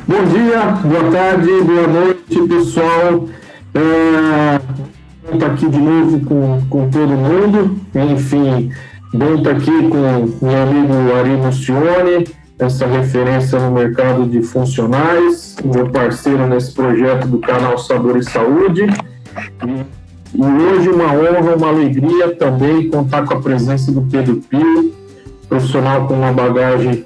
Bom dia, boa tarde, boa noite, pessoal. Bom estar aqui de novo com todo mundo. Enfim, bom estar aqui com meu amigo Ari Mucione, essa referência no mercado de funcionais, meu parceiro nesse projeto do canal Sabor e Saúde. E hoje uma honra, uma alegria também contar com a presença do Pedro Pio, profissional com uma bagagem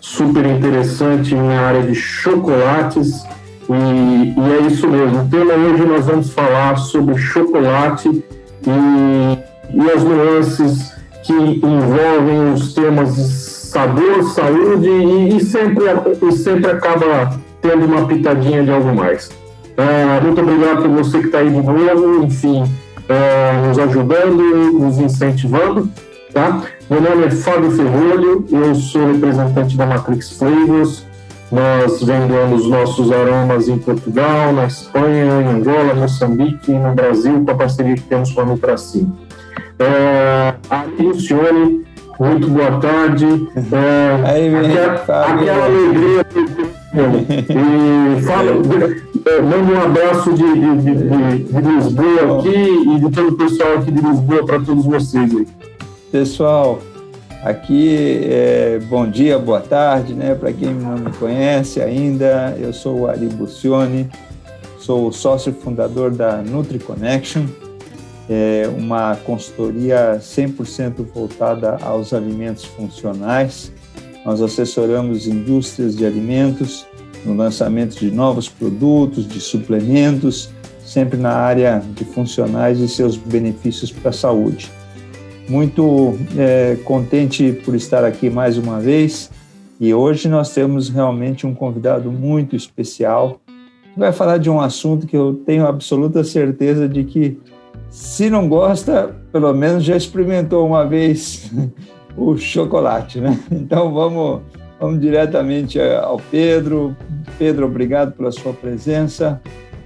super interessante na área de chocolates, e é isso mesmo. O tema hoje nós vamos falar sobre chocolate e as nuances que envolvem os temas de sabor, saúde e sempre acaba tendo uma pitadinha de algo mais. Muito obrigado por você que está aí de novo, enfim, nos ajudando, nos incentivando. Tá? Meu nome é Fábio Ferrolho, eu sou representante da Matrix Flavors. Nós vendemos nossos aromas em Portugal, na Espanha, em Angola, Moçambique e no Brasil, com a parceria que temos com a Nutracim. Ari Mucione, muito boa tarde. Aquela alegria. E mando um abraço de Lisboa aqui e de todo o pessoal aqui de Lisboa para todos vocês aí. Pessoal, aqui bom dia, boa tarde, né? Para quem não me conhece ainda, eu sou o Ari Mucione, sou o sócio fundador da NutriConnection, uma consultoria 100% voltada aos alimentos funcionais. Nós assessoramos indústrias de alimentos no lançamento de novos produtos, de suplementos, sempre na área de funcionais e seus benefícios para a saúde. Muito contente por estar aqui mais uma vez, e hoje nós temos realmente um convidado muito especial que vai falar de um assunto que eu tenho absoluta certeza de que, se não gosta, pelo menos já experimentou uma vez o chocolate, né? Então vamos diretamente ao Pedro. Pedro, obrigado pela sua presença.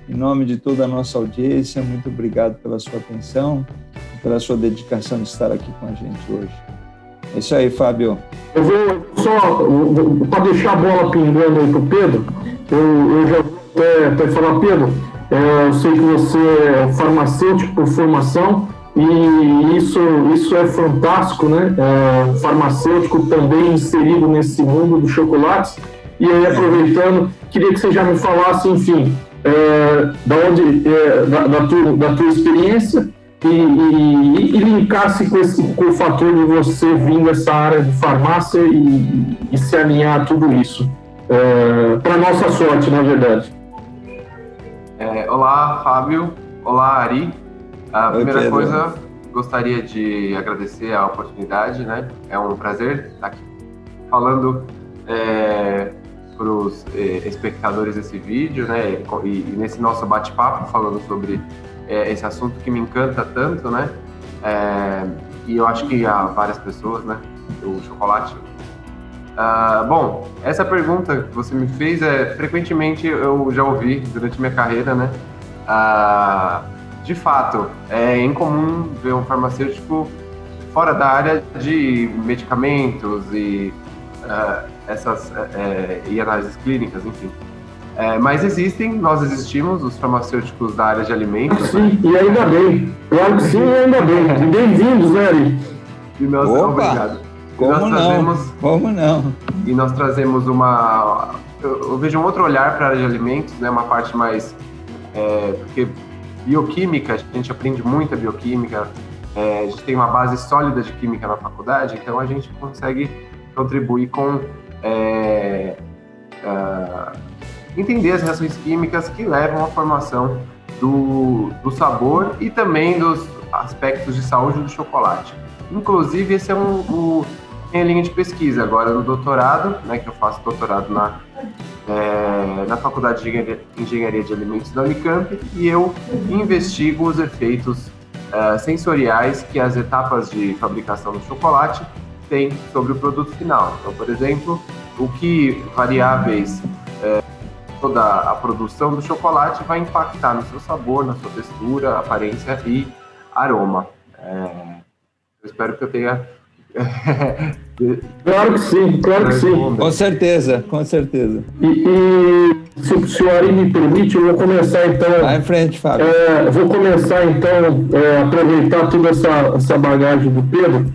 Em nome de toda a nossa audiência, muito obrigado pela sua atenção, pela sua dedicação de estar aqui com a gente hoje. É isso aí, Fábio. Eu vou só, para deixar a bola pingando aí para o Pedro, eu já vou até falar, Pedro, eu sei que você é farmacêutico por formação, e isso é fantástico, né? Farmacêutico também inserido nesse mundo dos chocolates. E aí, aproveitando, queria que você já me falasse, enfim, da tua experiência e linkasse com o fator de você vir dessa área de farmácia e se alinhar a tudo isso. Para nossa sorte, na verdade. Olá, Fábio. Olá, Ari. A primeira coisa, gostaria de agradecer a oportunidade, né? É um prazer estar aqui falando para os espectadores desse vídeo, né? E nesse nosso bate-papo falando sobre esse assunto que me encanta tanto, né? E eu acho que há várias pessoas, né? O chocolate. Bom, essa pergunta que você me fez, frequentemente eu já ouvi durante minha carreira, né? De fato, é incomum ver um farmacêutico fora da área de medicamentos e e análises clínicas, enfim. Mas nós existimos, os farmacêuticos da área de alimentos. Sim, e ainda bem. Claro que sim, e ainda bem. Bem-vindos, né, Ari? E nós, obrigado. Como não? E nós trazemos eu vejo um outro olhar para a área de alimentos, né, uma parte mais... porque bioquímica, a gente aprende muita bioquímica, a gente tem uma base sólida de química na faculdade, então a gente consegue contribuir com entender as reações químicas que levam à formação do sabor e também dos aspectos de saúde do chocolate. Inclusive, esse é minha linha de pesquisa agora no doutorado, né, que eu faço doutorado na Faculdade de Engenharia de Alimentos da Unicamp, e eu investigo os efeitos sensoriais que as etapas de fabricação do chocolate têm sobre o produto final. Então, por exemplo, o que variáveis toda a produção do chocolate vai impactar no seu sabor, na sua textura, aparência e aroma. Eu espero que eu tenha Claro que sim, claro que sim. Com certeza, com certeza. E se o Ari me permite, eu vou começar então... Vai em frente, Fábio. Vou começar então a aproveitar toda essa bagagem do Pedro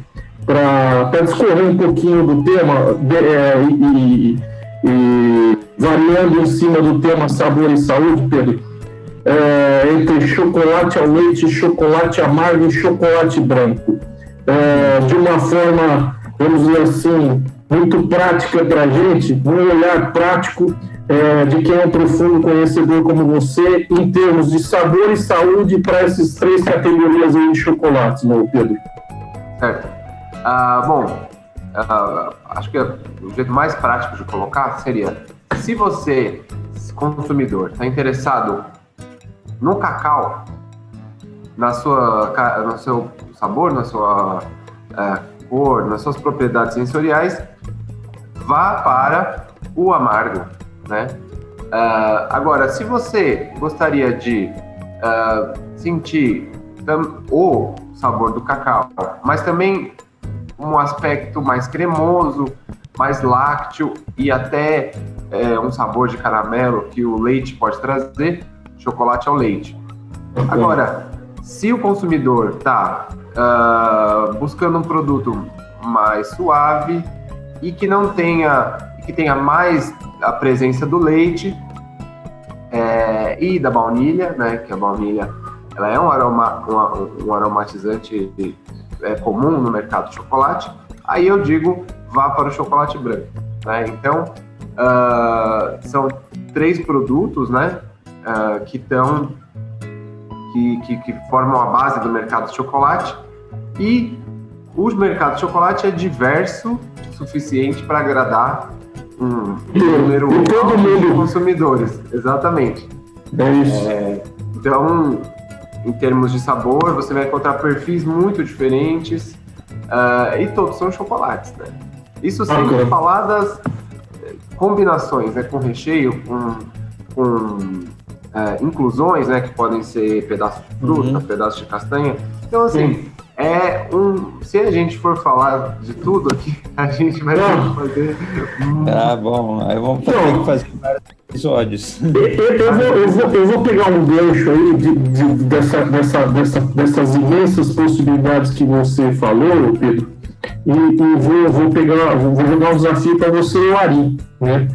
para discorrer um pouquinho do tema e variando em cima do tema sabor e saúde, Pedro. Entre chocolate ao leite, chocolate amargo e chocolate branco. De uma forma, vamos dizer assim, muito prática para a gente, um olhar prático de quem é um profundo conhecedor como você, em termos de sabor e saúde para essas 3 categorias aí de chocolates, meu Pedro. Certo. Acho que o jeito mais prático de colocar seria, se você, consumidor, está interessado no cacau, no seu sabor, na sua cor, nas suas propriedades sensoriais, vá para o amargo, né? Agora, se você gostaria de sentir o sabor do cacau, mas também um aspecto mais cremoso, mais lácteo e até um sabor de caramelo que o leite pode trazer, chocolate ao leite. Agora, se o consumidor está buscando um produto mais suave e que não tenha mais a presença do leite e da baunilha, né? Que a baunilha ela é um aromatizante comum no mercado de chocolate. Aí eu digo, vá para o chocolate branco, né? Então, são 3 produtos, né? Que formam a base do mercado de chocolate, e o mercado de chocolate é diverso o suficiente para agradar um número de consumidores. Exatamente. É isso. Então, em termos de sabor, você vai encontrar perfis muito diferentes, e todos são chocolates, né? Isso sem falar das combinações, né, com recheio, com inclusões, né, que podem ser pedaços de fruta, pedaços de castanha. Então, assim, se a gente for falar de tudo aqui, a gente vai ter que fazer... Bom, aí vamos ter que fazer vários episódios. Eu vou pegar um gancho aí dessas imensas possibilidades que você falou, Pedro, e vou jogar um desafio para você e o Ari, né?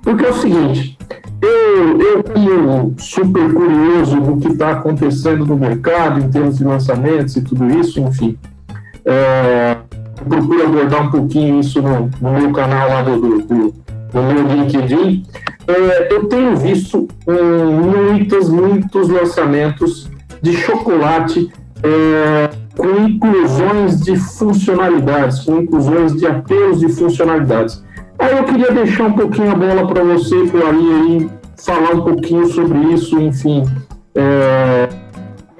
Porque é o seguinte, eu como super curioso do que está acontecendo no mercado em termos de lançamentos e tudo isso, enfim, procuro abordar um pouquinho isso no meu canal lá no meu LinkedIn. Eu tenho visto muitos lançamentos de chocolate com inclusões de funcionalidades, com inclusões de apelos de funcionalidades. Aí eu queria deixar um pouquinho a bola para você e para o Ari aí falar um pouquinho sobre isso, enfim,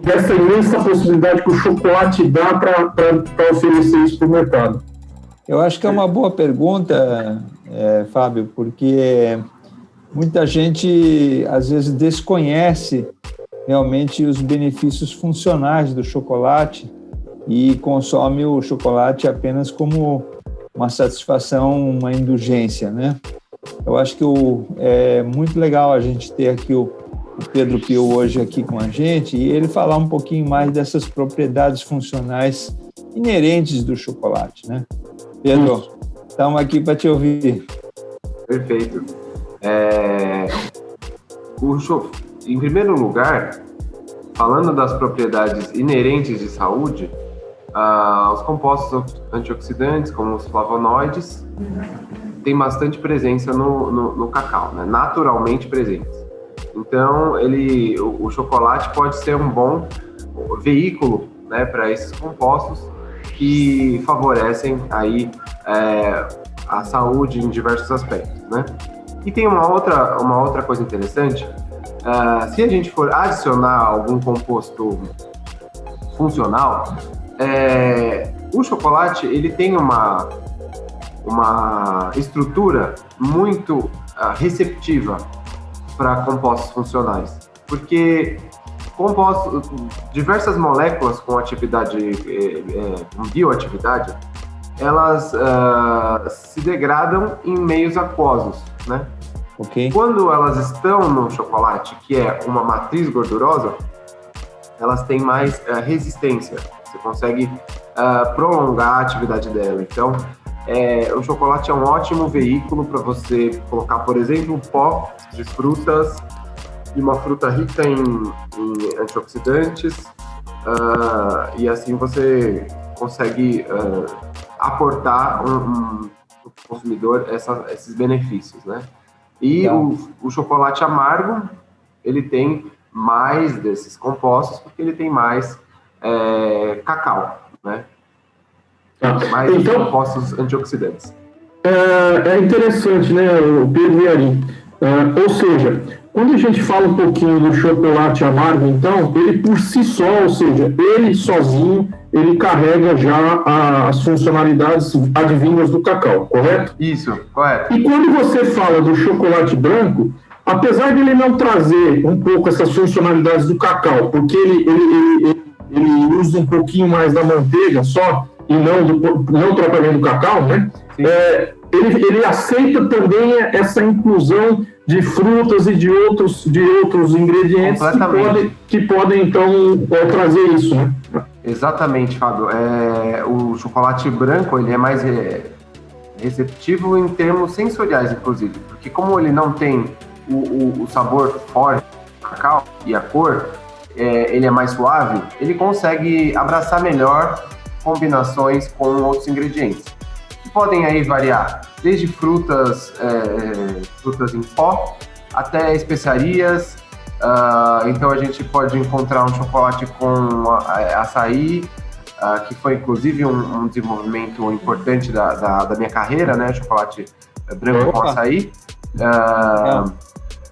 dessa imensa possibilidade que o chocolate dá para oferecer isso para o mercado. Eu acho que é uma boa pergunta, Fábio, porque muita gente às vezes desconhece realmente os benefícios funcionais do chocolate e consome o chocolate apenas como uma satisfação, uma indulgência, né? Eu acho que é muito legal a gente ter aqui o Pedro Pio hoje aqui com a gente e ele falar um pouquinho mais dessas propriedades funcionais inerentes do chocolate, né? Pedro, estamos aqui para te ouvir. Perfeito. Em primeiro lugar, falando das propriedades inerentes de saúde, os compostos antioxidantes, como os flavonoides, têm bastante presença no cacau, né? Naturalmente presentes. Então, o chocolate pode ser um bom veículo, né, para esses compostos que favorecem aí, a saúde em diversos aspectos, né? E tem uma outra coisa interessante. Se a gente for adicionar algum composto funcional, o chocolate ele tem uma estrutura muito receptiva para compostos funcionais, porque compostos, diversas moléculas com atividade, com bioatividade, elas se degradam em meios aquosos, né? Ok. Quando elas estão no chocolate, que é uma matriz gordurosa, elas têm mais resistência. Você consegue prolongar a atividade dela. Então, o chocolate é um ótimo veículo para você colocar, por exemplo, um pó de frutas, de uma fruta rica em antioxidantes, e assim você consegue aportar ao consumidor esses benefícios, né? E o chocolate amargo, ele tem mais desses compostos, porque ele tem mais cacau, né? Mais então, compostos antioxidantes. É interessante, né, o Pedro e Ari? Ou seja, quando a gente fala um pouquinho do chocolate amargo, então, ele por si só, ou seja, ele sozinho, ele carrega já as funcionalidades advindas do cacau, correto? Isso, correto. E quando você fala do chocolate branco, apesar de ele não trazer um pouco essas funcionalidades do cacau, porque ele usa um pouquinho mais da manteiga só, e não propriamente do cacau, né? Ele aceita também essa inclusão de frutas e de outros ingredientes que podem então trazer isso, né? Exatamente, Fábio. O chocolate branco ele é mais receptivo em termos sensoriais, inclusive, porque como ele não tem o sabor forte do cacau e a cor, ele é mais suave, ele consegue abraçar melhor combinações com outros ingredientes, que podem aí variar desde frutas em pó até especiarias. Então a gente pode encontrar um chocolate com açaí, que foi inclusive um desenvolvimento importante da minha carreira, né? Chocolate branco com açaí,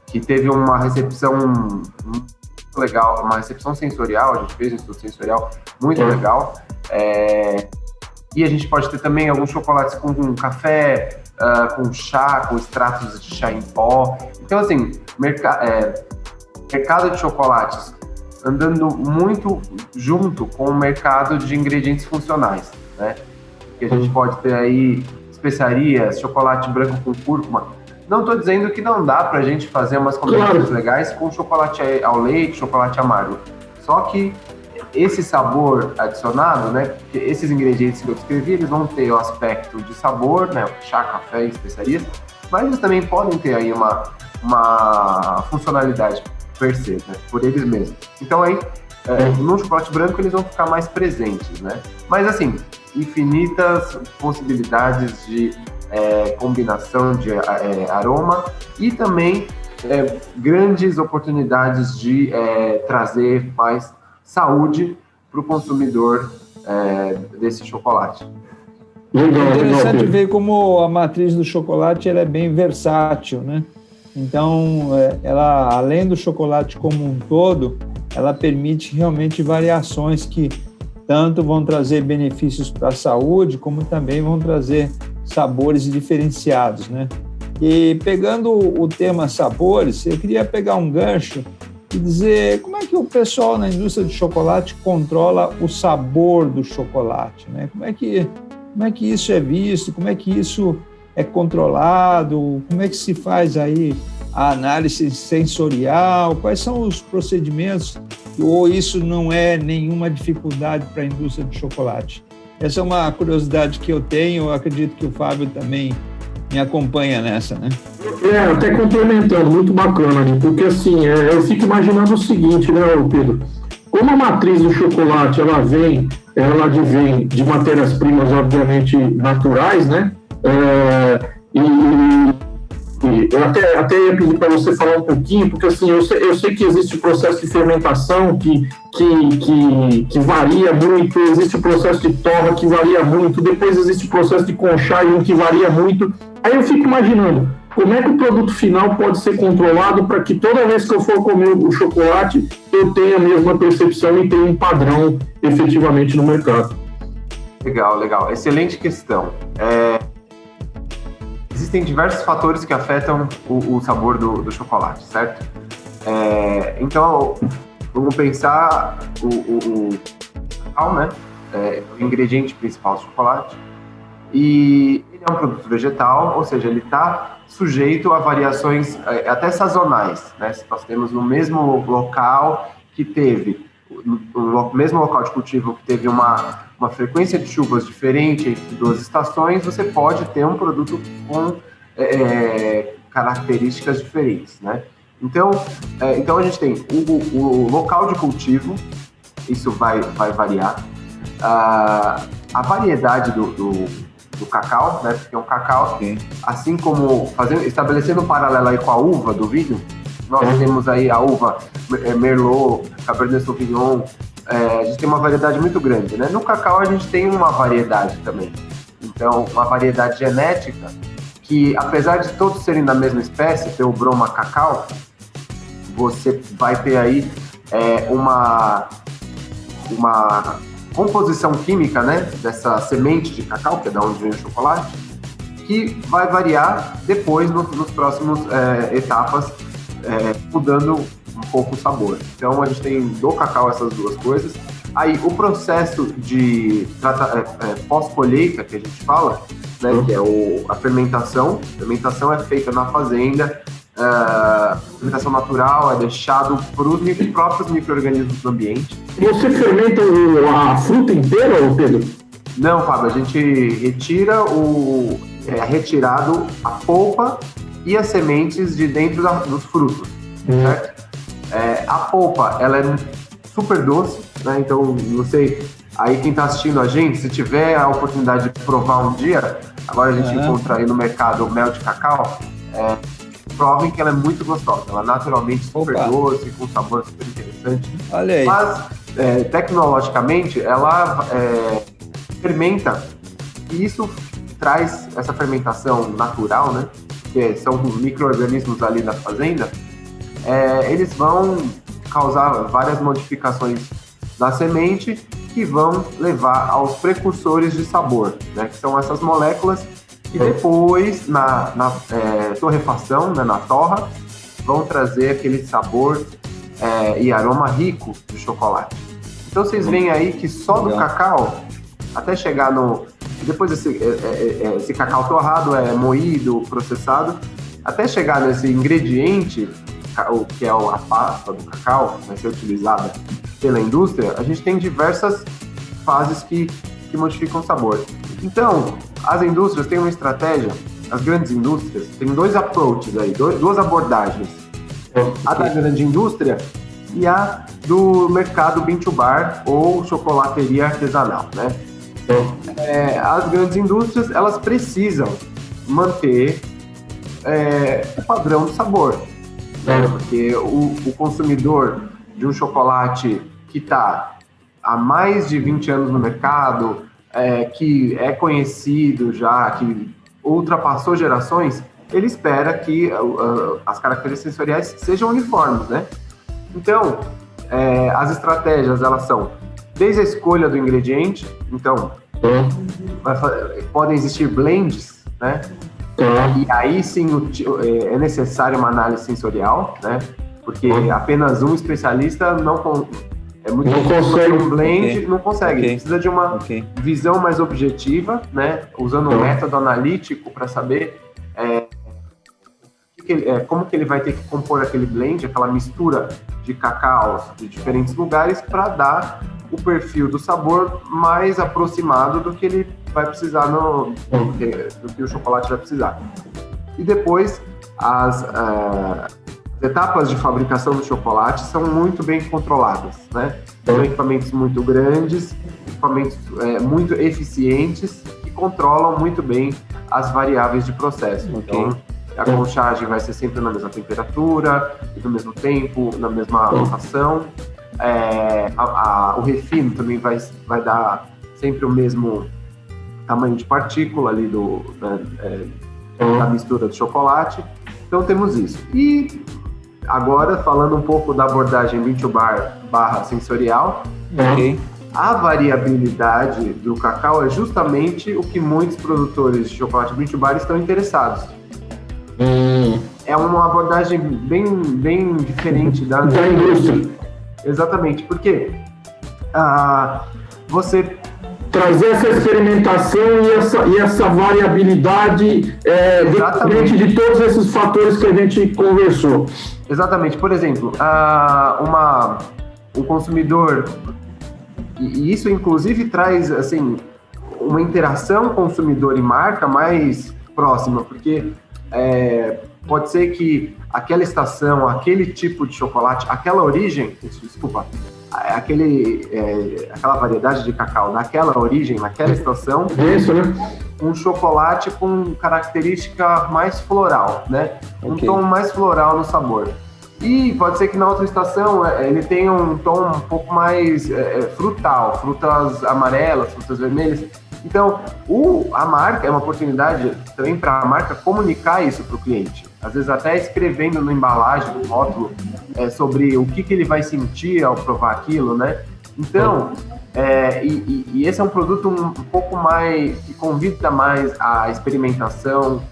que teve uma recepção muito legal, uma recepção sensorial. A gente fez um estudo sensorial muito legal. E a gente pode ter também alguns chocolates com café, com chá, com extratos de chá em pó. Então, assim, mercado de chocolates andando muito junto com o mercado de ingredientes funcionais, né? Que a gente pode ter aí especiarias, chocolate branco com cúrcuma. Não estou dizendo que não dá para a gente fazer umas combinações legais com chocolate ao leite, chocolate amargo. Só que esse sabor adicionado, né? Porque esses ingredientes que eu descrevi, eles vão ter o aspecto de sabor, né? Chá, café, especiarias, mas eles também podem ter aí uma funcionalidade per se, né? Por eles mesmos. Então aí, no chocolate branco eles vão ficar mais presentes, né? Mas assim, infinitas possibilidades de combinação de aroma e também grandes oportunidades de trazer mais saúde para o consumidor desse chocolate. É interessante ver como a matriz do chocolate ela é bem versátil, né? Então, ela, além do chocolate como um todo, ela permite realmente variações que tanto vão trazer benefícios para a saúde, como também vão trazer sabores diferenciados, né? E pegando o tema sabores, eu queria pegar um gancho e dizer como é que o pessoal na indústria de chocolate controla o sabor do chocolate, né? Como é que isso é visto, como é que isso é controlado, como é que se faz aí a análise sensorial, quais são os procedimentos, ou isso não é nenhuma dificuldade para a indústria de chocolate? Essa é uma curiosidade que eu tenho, eu acredito que o Fábio também me acompanha nessa, né? Até complementando, muito bacana, né? Porque assim, eu fico imaginando o seguinte, né, Pedro? Como a matriz do chocolate, ela advém de matérias-primas, obviamente, naturais, né? Eu até ia pedir para você falar um pouquinho, porque assim, eu sei que existe o processo de fermentação que varia muito, existe o processo de torra que varia muito, depois existe o processo de conchagem que varia muito. Aí eu fico imaginando, como é que o produto final pode ser controlado para que toda vez que eu for comer o chocolate, eu tenha a mesma percepção e tenha um padrão efetivamente no mercado? Legal. Excelente questão. Existem diversos fatores que afetam o sabor do chocolate, certo? Então, vamos pensar o cacau, né? O ingrediente principal do chocolate. E ele é um produto vegetal, ou seja, ele está sujeito a variações até sazonais, né? Se nós temos no mesmo local que teve, no mesmo local de cultivo que teve uma frequência de chuvas diferente entre duas estações, você pode ter um produto com características diferentes, né? Então a gente tem o local de cultivo, isso vai variar, a variedade do cacau, né? Porque é um cacau, assim como estabelecendo um paralelo aí com a uva do vinho, nós temos aí a uva Merlot, Cabernet Sauvignon, a gente tem uma variedade muito grande, né? No cacau a gente tem uma variedade também. Então, uma variedade genética que, apesar de todos serem da mesma espécie, ter o Broma Cacau, você vai ter aí uma composição química, né, dessa semente de cacau, que é da onde vem o chocolate, que vai variar depois nos próximos etapas, mudando um pouco o sabor. Então a gente tem do cacau essas duas coisas. Aí o processo de pós-colheita, que a gente fala, né, que é a fermentação. A fermentação é feita na fazenda, a fermentação natural é deixado para os próprios micro-organismos do ambiente. Você fermenta a fruta inteira, Pedro? Não, Fábio, a gente retira retirado a polpa e as sementes de dentro dos frutos, certo? A polpa, ela é super doce, né? Então, não sei, aí quem está assistindo a gente, se tiver a oportunidade de provar um dia, agora a gente encontra aí no mercado mel de cacau, provem que ela é muito gostosa, ela é naturalmente super doce, com sabor super interessante. Olha aí. Mas, tecnologicamente, ela fermenta, e isso traz essa fermentação natural, né? Que são os micro-organismos ali da fazenda, eles vão causar várias modificações na semente que vão levar aos precursores de sabor, né? Que são essas moléculas que depois, na torrefação, né, na torra, vão trazer aquele sabor e aroma rico de chocolate. Então vocês veem aí que só do cacau, até chegar depois esse cacau torrado moído, processado, até chegar nesse ingrediente, que é a pasta do cacau, vai ser utilizada pela indústria, a gente tem diversas fases que modificam o sabor. Então, as indústrias têm uma estratégia, as grandes indústrias têm dois approaches aí, duas abordagens. A da grande indústria e a do mercado bean to bar ou chocolateria artesanal, né? As grandes indústrias, elas precisam manter o padrão do sabor, né? Porque o consumidor de um chocolate que está há mais de 20 anos no mercado, que é conhecido já, que ultrapassou gerações, ele espera que as características sensoriais sejam uniformes, né? Então, as estratégias, elas são desde a escolha do ingrediente, então, podem existir blends, né? E aí sim é necessário uma análise sensorial, né? Porque apenas um especialista é muito difícil um blend, não consegue. Precisa de uma visão mais objetiva, né? Usando um método analítico para saber como que ele vai ter que compor aquele blend, aquela mistura de cacaus de diferentes lugares para dar o perfil do sabor mais aproximado do que ele vai precisar, do que o chocolate vai precisar. E depois, as etapas de fabricação do chocolate são muito bem controladas, né? São equipamentos muito grandes, equipamentos muito eficientes que controlam muito bem as variáveis de processo. Então, a conchagem vai ser sempre na mesma temperatura, no mesmo tempo, na mesma rotação. O refino também vai dar sempre o mesmo tamanho de partícula ali da mistura de chocolate. Então temos isso. E agora, falando um pouco da abordagem bean to bar / sensorial, a variabilidade do cacau é justamente o que muitos produtores de chocolate bean to bar estão interessados. É uma abordagem bem diferente da indústria. Exatamente, porque você trazer essa experimentação e essa variabilidade dentro de todos esses fatores que a gente conversou. Exatamente. Por exemplo, o consumidor, e isso inclusive traz assim, uma interação consumidor e marca mais próxima, porque pode ser que aquela estação, aquele tipo de chocolate, aquela origem, desculpa, aquela variedade de cacau naquela origem, naquela estação, isso, né? Um chocolate com característica mais floral, né? Um tom mais floral no sabor. E pode ser que na outra estação ele tenha um tom um pouco mais frutal, frutas amarelas, frutas vermelhas. Então, a marca é uma oportunidade também para a marca comunicar isso para o cliente. Às vezes até escrevendo na embalagem, no rótulo, sobre o que ele vai sentir ao provar aquilo, né? Então, e esse é um produto um pouco mais, que convida mais a experimentação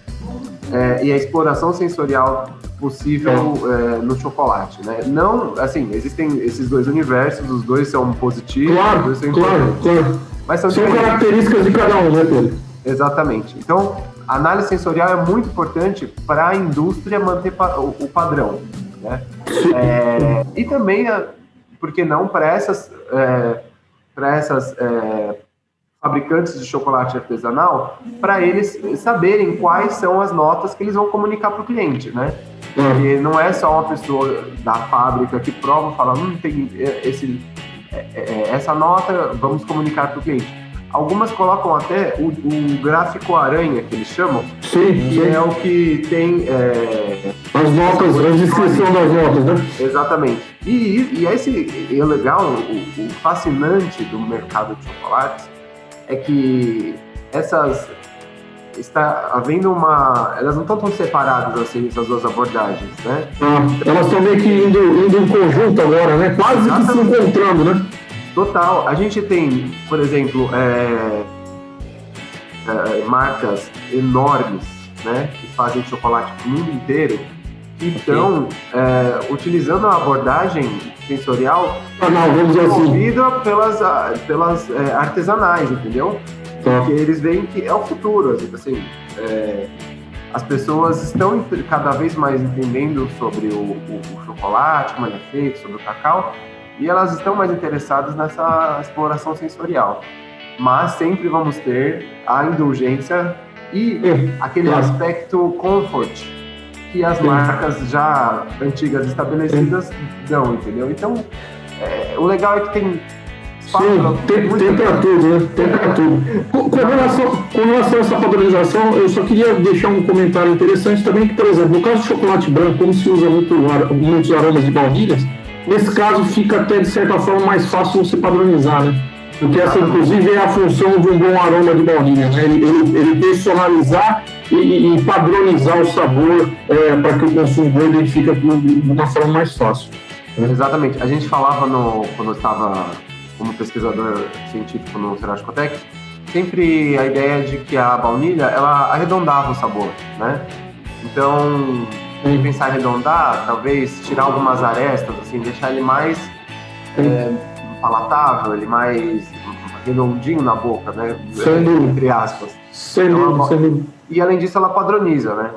e a exploração sensorial possível no chocolate, né? Não, assim, existem esses dois universos, os dois são positivos, claro, os dois são importantes. Claro. Mas são características de cada um, né, Pedro? Exatamente. Então, a análise sensorial é muito importante para a indústria manter o padrão, né? E também, por que não, para essas fabricantes de chocolate artesanal, para eles saberem quais são as notas que eles vão comunicar para o cliente, né? Porque não é só uma pessoa da fábrica que prova e fala, tem essa nota, vamos comunicar para o cliente. Algumas colocam até o gráfico aranha, que eles chamam, que é o que tem... as notas, a descrição das notas, né? Exatamente. E o legal, o fascinante do mercado de chocolates é que está havendo elas não estão tão separadas assim, essas duas abordagens, né? Elas estão meio que indo em conjunto agora, né? Quase que se encontrando, né? Total. A gente tem, por exemplo, marcas enormes, né? Que fazem chocolate para o mundo inteiro, que estão utilizando a abordagem sensorial desenvolvida pelas artesanais, entendeu? Porque eles veem que é o futuro, assim, as pessoas estão cada vez mais entendendo sobre o chocolate, como ele é feito, sobre o cacau, e elas estão mais interessadas nessa exploração sensorial. Mas sempre vamos ter a indulgência e aquele aspecto comfort que as marcas já antigas estabelecidas dão, entendeu? Então, o legal é que tem tem para tudo, né? Tem para tudo. Com relação a essa padronização, eu só queria deixar um comentário interessante também, que, por exemplo, no caso do chocolate branco, como se usa muitos aromas de baunilhas, nesse caso fica até, de certa forma, mais fácil você padronizar, né? Porque essa, inclusive, é a função de um bom aroma de baunilha, né? Ele personalizar e padronizar o sabor para que o consumidor identifique de uma forma mais fácil. Exatamente. A gente falava quando eu estava como pesquisador científico no Cerascotec, sempre a ideia de que a baunilha, ela arredondava o sabor, né? Então, pensar em arredondar, talvez tirar algumas arestas, assim, deixar ele mais palatável, ele mais redondinho na boca, né? Entre aspas. E além disso, ela padroniza, né?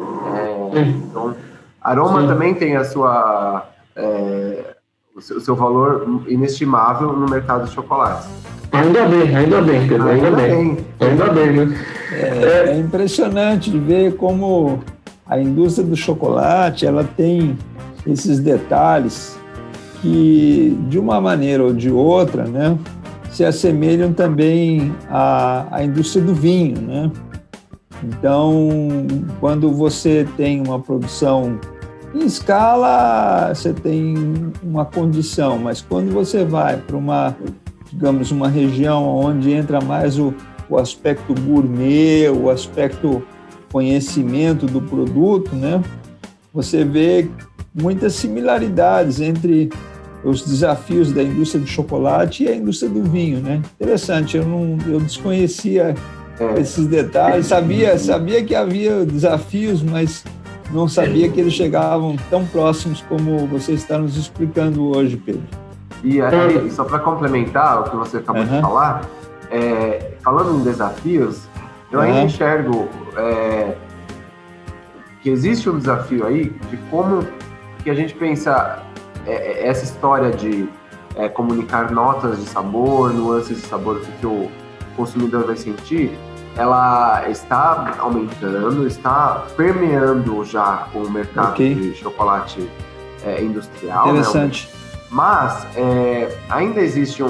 Então, aroma também tem o seu valor inestimável no mercado de chocolates. Ainda bem, Pedro, ainda bem, né? É impressionante de ver como a indústria do chocolate, ela tem esses detalhes que, de uma maneira ou de outra, né, se assemelham também à indústria do vinho, né? Então, quando você tem uma produção em escala, você tem uma condição, mas quando você vai para uma região onde entra mais o aspecto gourmet, o aspecto conhecimento do produto, né? Você vê muitas similaridades entre os desafios da indústria do chocolate e a indústria do vinho, né? Interessante, eu desconhecia esses detalhes, sabia que havia desafios, mas não sabia que eles chegavam tão próximos como você está nos explicando hoje, Pedro. E só para complementar o que você acabou de falar, falando em desafios, eu ainda enxergo que existe um desafio aí de como que a gente pensa essa história de comunicar notas de sabor, nuances de sabor, que o consumidor vai sentir, ela está aumentando, está permeando já o mercado de chocolate industrial. Interessante. Né? Mas ainda existe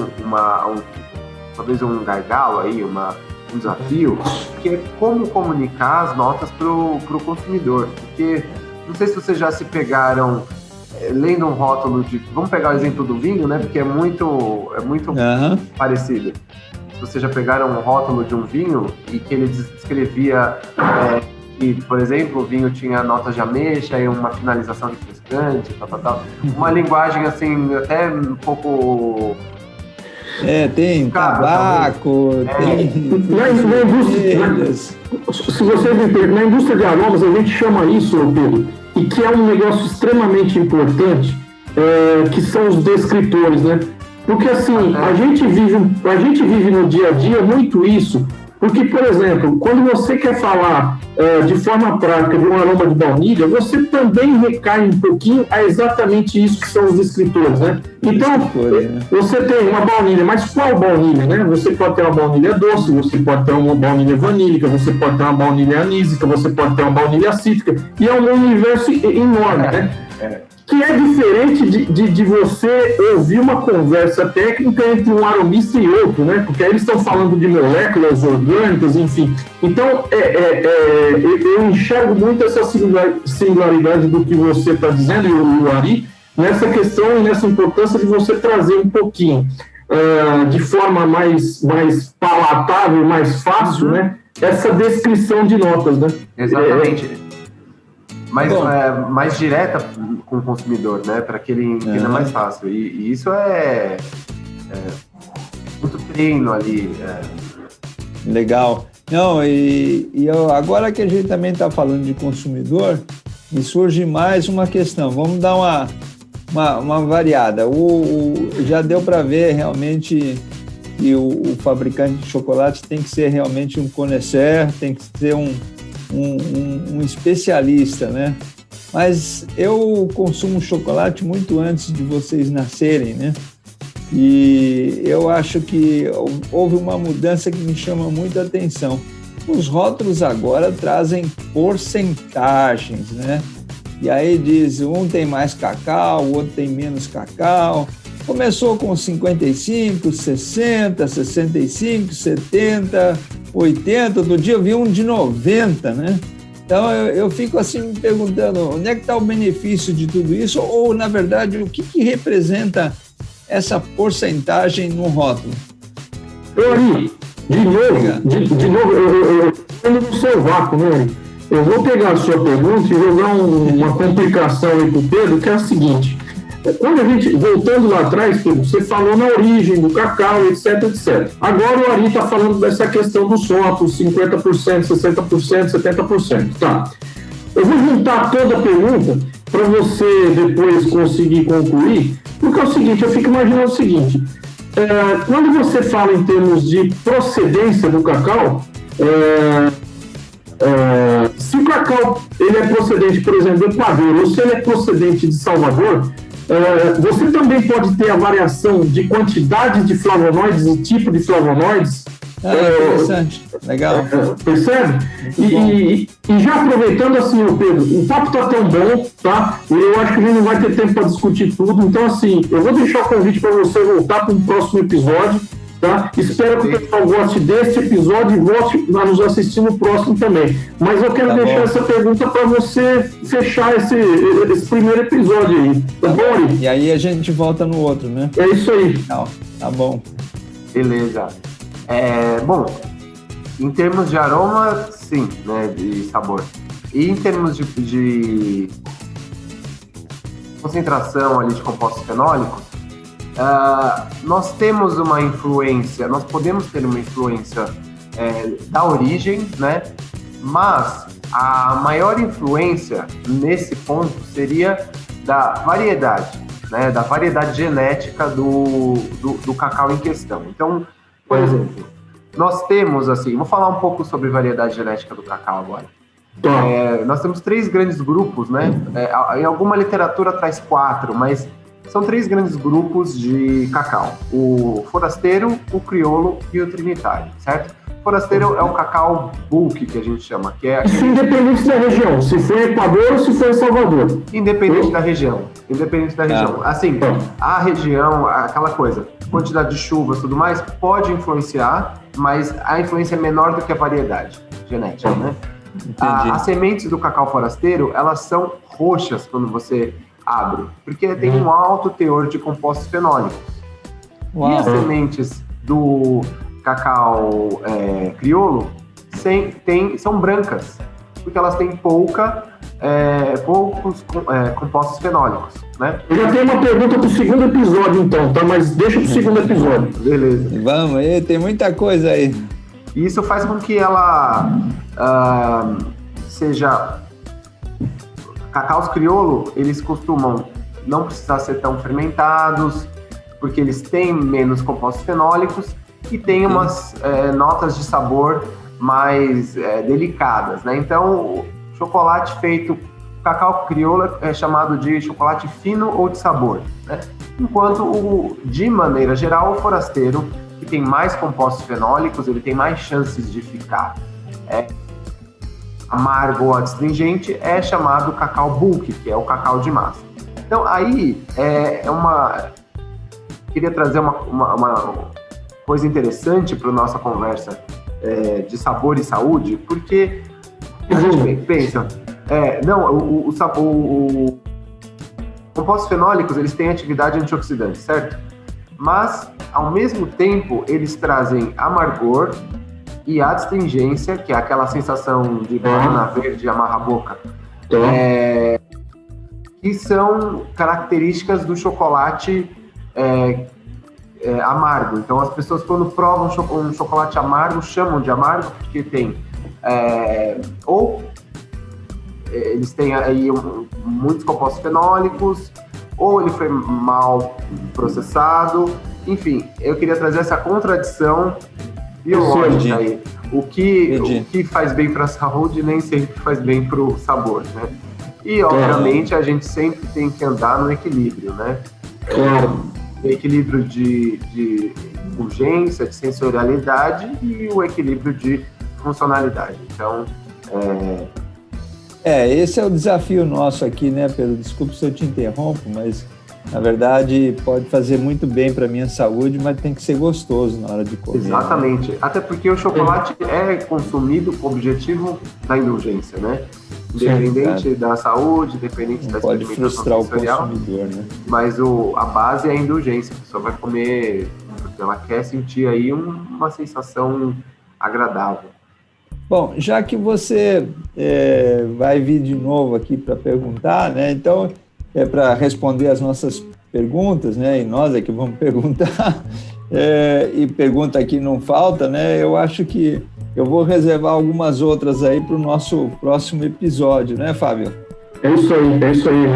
talvez um gargalo aí, um desafio, que é como comunicar as notas para o consumidor. Porque, não sei se vocês já se pegaram lendo um rótulo de... Vamos pegar o exemplo do vinho, né? Porque é muito parecido. Se vocês já pegaram um rótulo de um vinho e que ele descrevia que, por exemplo, o vinho tinha notas de ameixa e uma finalização refrescante, tal. Uma linguagem, assim, até um pouco... tem tabaco, tem... Na indústria, se vocês me perguntam, na indústria de aromas, a gente chama isso, Pedro, e que é um negócio extremamente importante, que são os descritores, né? Porque, assim, a gente vive no dia a dia muito isso, porque, por exemplo, quando você quer falar de forma prática de um aroma de baunilha, você também recai um pouquinho a exatamente isso que são os descritores, né? Então, você tem uma baunilha, mas qual baunilha, né? Você pode ter uma baunilha doce, você pode ter uma baunilha vanílica, você pode ter uma baunilha anísica, você pode ter uma baunilha cítrica, e é um universo enorme, né? Que é diferente de você ouvir uma conversa técnica entre um aromista e outro, né? Porque aí eles estão falando de moléculas orgânicas, enfim. Então, eu enxergo muito essa singularidade do que você está dizendo, e o Ari, nessa questão e nessa importância de você trazer um pouquinho, de forma mais palatável, mais fácil, né? Essa descrição de notas, né? Exatamente. Mais direta com o consumidor, né? Para que ele entenda mais fácil. E isso é muito treino ali. Legal. Não, agora que a gente também está falando de consumidor, me surge mais uma questão. Vamos dar uma variada. Já deu para ver realmente que o fabricante de chocolate tem que ser realmente um connoisseur, tem que ser um especialista, né? Mas eu consumo chocolate muito antes de vocês nascerem, né? E eu acho que houve uma mudança que me chama muito a atenção. Os rótulos agora trazem porcentagens, né? E aí diz, um tem mais cacau, o outro tem menos cacau. Começou com 55, 60, 65, 70, 80. Outro dia eu vi um de 90, né? Então eu fico assim me perguntando, onde é que está o benefício de tudo isso? Ou, na verdade, o que representa essa porcentagem no rótulo? Ari, de novo, eu estou no seu vácuo, né, Ari? Eu vou pegar a sua pergunta e jogar uma complicação aí para o Pedro, que é a seguinte. Quando a gente, voltando lá atrás, Pedro, você falou na origem do cacau, etc, etc. Agora o Ari está falando dessa questão dos rótulos, 50%, 60%, 70%. Tá. Eu vou juntar toda a pergunta para você depois conseguir concluir, porque é o seguinte, eu fico imaginando o seguinte, quando você fala em termos de procedência do cacau, se o cacau ele é procedente, por exemplo, do Equador, ou se ele é procedente de Salvador, você também pode ter a variação de quantidade de flavonoides e tipo de flavonoides. Interessante, legal. Percebe? E já aproveitando assim, Pedro, o papo tá tão bom, tá? E eu acho que a gente não vai ter tempo para discutir tudo. Então, assim, eu vou deixar o convite para você voltar para um próximo episódio, tá? Espero que o pessoal goste deste episódio e volte a nos assistir no próximo também. Mas eu quero deixar essa pergunta para você fechar esse primeiro episódio aí. Tá bom, Ari? E aí a gente volta no outro, né? É isso aí. Não, tá bom. Beleza. Bom, em termos de aroma, sim, né, de sabor. E em termos de concentração ali de compostos fenólicos, nós temos uma influência, nós podemos ter uma influência da origem, né? Mas a maior influência nesse ponto seria da variedade. né, da variedade genética do cacau em questão. Então, por exemplo, nós temos, assim, vou falar um pouco sobre variedade genética do cacau agora. Nós temos 3 grandes grupos, né? Em alguma literatura traz 4, mas são 3 grandes grupos de cacau: o forasteiro, o crioulo e o trinitário, certo? O forasteiro é o cacau bulk, que a gente chama, que é aquele... Independente da região, se for Equador ou se for Salvador. Independente da região. Assim, a região, aquela coisa, quantidade de chuvas e tudo mais, pode influenciar, mas a influência é menor do que a variedade genética, né? As sementes do cacau forasteiro, elas são roxas quando você abre, porque tem um alto teor de compostos fenólicos. Uau. E as sementes do cacau crioulo são brancas, porque elas têm poucos compostos fenólicos, né? Eu já tenho uma pergunta pro segundo episódio, então, tá? Mas deixa pro segundo episódio. Beleza. Vamos aí, tem muita coisa aí. E isso faz com que ela seja... Cacaus crioulo, eles costumam não precisar ser tão fermentados, porque eles têm menos compostos fenólicos e têm umas notas de sabor mais delicadas, né? Então, o chocolate feito... Cacau crioulo é chamado de chocolate fino ou de sabor, né? Enquanto, de maneira geral, o forasteiro, que tem mais compostos fenólicos, ele tem mais chances de ficar amargo ou astringente, é chamado cacau bulk, que é o cacau de massa. Então, aí, queria trazer uma coisa interessante para a nossa conversa de sabor e saúde, porque a gente pensa... compostos fenólicos, eles têm atividade antioxidante, certo? Mas, ao mesmo tempo, eles trazem amargor e astringência, que é aquela sensação de banana verde amarra a boca, que são características do chocolate amargo. Então, as pessoas, quando provam um chocolate amargo, chamam de amargo, porque tem eles têm aí muitos compostos fenólicos, ou ele foi mal processado. Enfim, eu queria trazer essa contradição biológica aí. O que faz bem para a saúde nem sempre faz bem para o sabor, né? E, obviamente, a gente sempre tem que andar no equilíbrio, né? O equilíbrio de urgência, de sensorialidade e o equilíbrio de funcionalidade. Então, esse é o desafio nosso aqui, né, Pedro? Desculpe se eu te interrompo, mas, na verdade, pode fazer muito bem para a minha saúde, mas tem que ser gostoso na hora de comer. Exatamente. Né? Até porque o chocolate é consumido com o objetivo da indulgência, né? Independente da saúde, independente da pode frustrar sensorial, o consumidor, né? Mas a base é a indulgência. A pessoa vai comer porque ela quer sentir aí uma sensação agradável. Bom, já que você vai vir de novo aqui para perguntar, né? Então, para responder as nossas perguntas, né? E nós é que vamos perguntar, e pergunta aqui não falta, né? Eu acho que eu vou reservar algumas outras aí para o nosso próximo episódio, né, Fábio? É isso aí.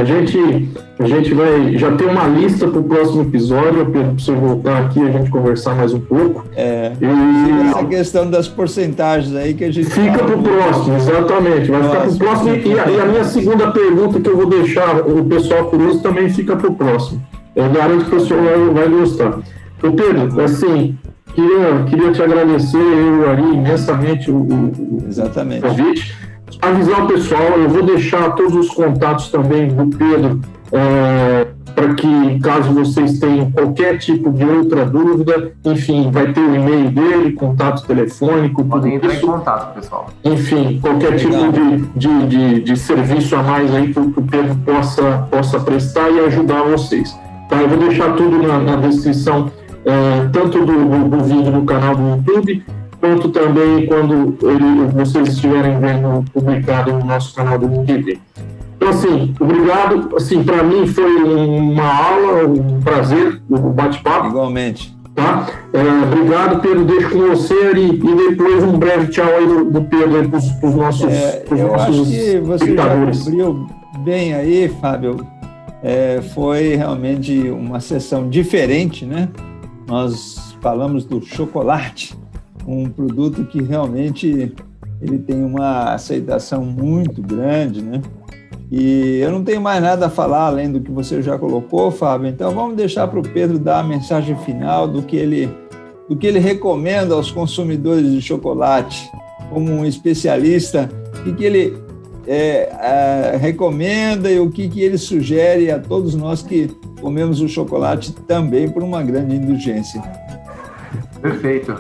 A gente vai já ter uma lista para o próximo episódio, para você voltar aqui e a gente conversar mais um pouco. Essa questão das porcentagens aí que a gente... Fica para o próximo, exatamente. Vai ficar para o próximo. E a minha segunda pergunta que eu vou deixar o pessoal curioso também fica para o próximo. Eu garanto que o pessoal vai gostar. Ô Pedro, assim, queria te agradecer, eu e o Ari, imensamente o convite. Avisar o pessoal, eu vou deixar todos os contatos também do Pedro, para que, caso vocês tenham qualquer tipo de outra dúvida, enfim, vai ter o e-mail dele, contato telefônico, podem entrar em contato, pessoal. Enfim, qualquer tipo de serviço a mais aí que o Pedro possa prestar e ajudar vocês. Tá? Eu vou deixar tudo na descrição, tanto do vídeo no canal do YouTube, quanto também quando vocês estiverem vendo publicado no nosso canal do LinkedIn. Então, assim, obrigado. Assim, para mim foi uma aula, um prazer, o bate-papo. Igualmente. Tá? Obrigado, Pedro. Deixo com você e depois um breve tchau aí do Pedro para os nossos eu acho que você já cobriu bem aí, Fábio. foi realmente uma sessão diferente, né? Nós falamos do chocolate, um produto que realmente ele tem uma aceitação muito grande, né? E eu não tenho mais nada a falar além do que você já colocou, Fábio. Então vamos deixar para o Pedro dar a mensagem final do que ele recomenda aos consumidores de chocolate, como um especialista, o que ele recomenda e o que ele sugere a todos nós que comemos o chocolate também por uma grande indulgência. Perfeito.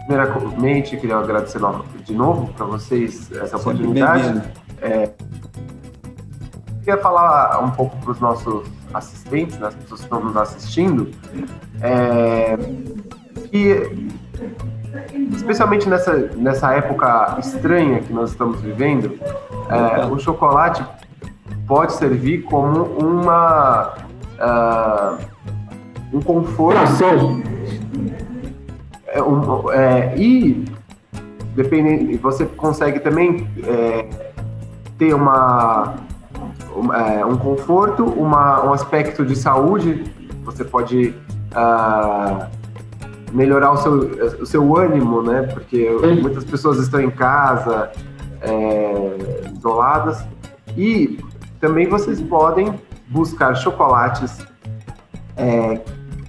Primeiramente, queria agradecer de novo para vocês essa oportunidade. Queria falar um pouco para os nossos assistentes, né, as pessoas que estão nos assistindo, que especialmente nessa época estranha que nós estamos vivendo, o chocolate pode servir como um conforto. E dependendo, você consegue também ter um conforto, um aspecto de saúde. Você pode melhorar o seu ânimo, né? Porque muitas pessoas estão em casa, isoladas, e também vocês podem buscar chocolates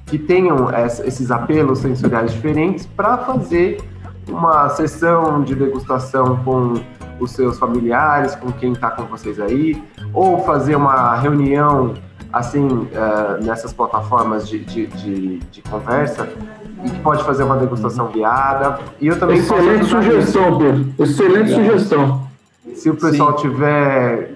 que tenham esses apelos sensoriais diferentes para fazer uma sessão de degustação com os seus familiares, com quem está com vocês aí, ou fazer uma reunião assim nessas plataformas de conversa, e que pode fazer uma degustação guiada. E eu também excelente sugestão, Pedro. Excelente sugestão. Se o pessoal tiver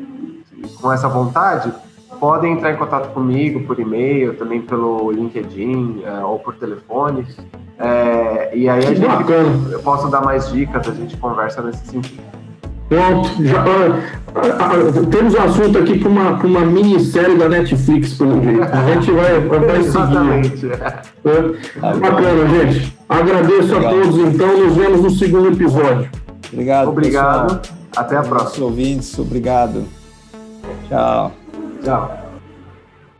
com essa vontade, podem entrar em contato comigo por e-mail, também pelo LinkedIn ou por telefone. E aí eu posso dar mais dicas, a gente conversa nesse sentido. Pronto, temos um assunto aqui para uma minissérie da Netflix, pelo jeito. A gente vai Exatamente. Bacana, gente. Agradeço a todos, então. Nos vemos no segundo episódio. Obrigado, pessoal. Até a próxima. Ouvintes, obrigado. Tchau. Tchau.